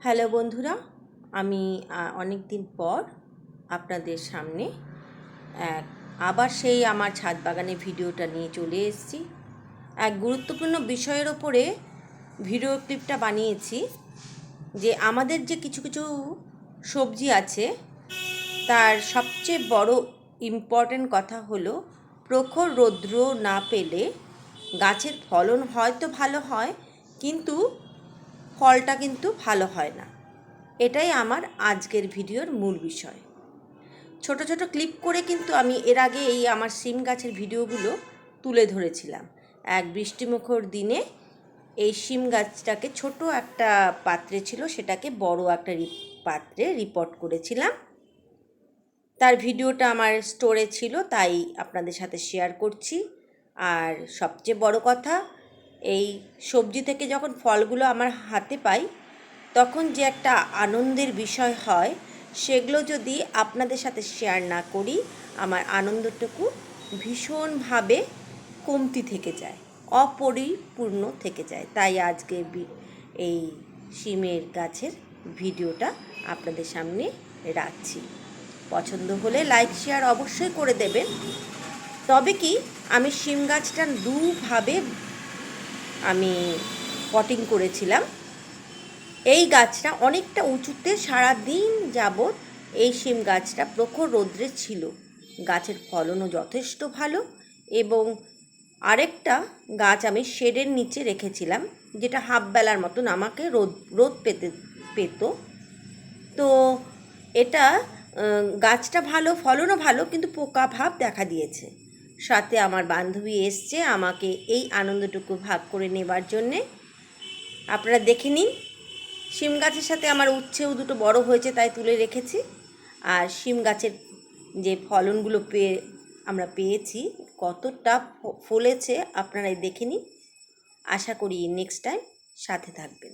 Hello বন্ধুরা, আমি অনেক দিন পর আপনাদের সামনে আবার সেই আমার ছাদ বাগানের ভিডিওটা নিয়ে চলে এসেছি। এক গুরুত্বপূর্ণ বিষয়ের ওপরে ভিডিও ক্লিপটা বানিয়েছি যে আমাদের যে কিছু কিছু সবজি আছে তার সবচেয়ে বড় ইম্পর্ট্যান্ট কথা হলো প্রখর রৌদ্র না পেলে গাছের ফলন হয়তো ভালো হয়, কিন্তু ফলটা কিন্তু ভালো হয় না। এটাই আমার আজকের ভিডিওর মূল বিষয়। ছোট ছোট ক্লিপ করে কিন্তু আমি এর আগে এই আমার সিম গাছের ভিডিওগুলো তুলে ধরেছিলাম। এক বৃষ্টিমুখর দিনে এই সিম গাছটাকে ছোট একটা পাত্রে ছিল, সেটাকে বড় একটা পাত্রে রিপোর্ট করেছিলাম। তার ভিডিওটা আমার স্টোরে ছিল, তাই আপনাদের সাথে শেয়ার করছি। আর সবচেয়ে বড় কথা, এই সবজি থেকে যখন ফলগুলো আমার হাতে পাই তখন যে একটা আনন্দের বিষয় হয়, সেগুলো যদি আপনাদের সাথে শেয়ার না করি আমার আনন্দটুকু ভীষণভাবে কমতি থেকে যায়, অপরিপূর্ণ থেকে যায়। তাই আজকে এই সিমের গাছের ভিডিওটা আপনাদের সামনে রাখছি। পছন্দ হলে লাইক শেয়ার অবশ্যই করে দেবেন। তবে কি, আমি সিম গাছটা দুভাবে আমি পটিং করেছিলাম। এই গাছটা অনেকটা উঁচুতে সারা দিন যাবৎ এই সিম গাছটা প্রখর রৌদ্রে ছিল। গাছের ফলনও যথেষ্ট ভালো। এবং আরেকটা গাছ আমি শেডের নিচে রেখেছিলাম, যেটা হাফ বেলার মতন আমাকে রোদ পেত। তো এটা গাছটা ভালো, ফলনও ভালো, কিন্তু পোকা ভাব দেখা দিয়েছে। সাথে আমার বান্ধবী এসছে আমাকে এই আনন্দটুকু ভাগ করে নেবার জন্যে। আপনারা দেখে নিন। শিম গাছের সাথে আমার উচ্ছেও দুটো বড় হয়েছে, তাই তুলে রেখেছি। আর শিম গাছের যে ফলনগুলো আমরা পেয়েছি, কতটা ফলেছে আপনারাই দেখে নিন। আশা করি নেক্সট টাইম সাথে থাকবেন।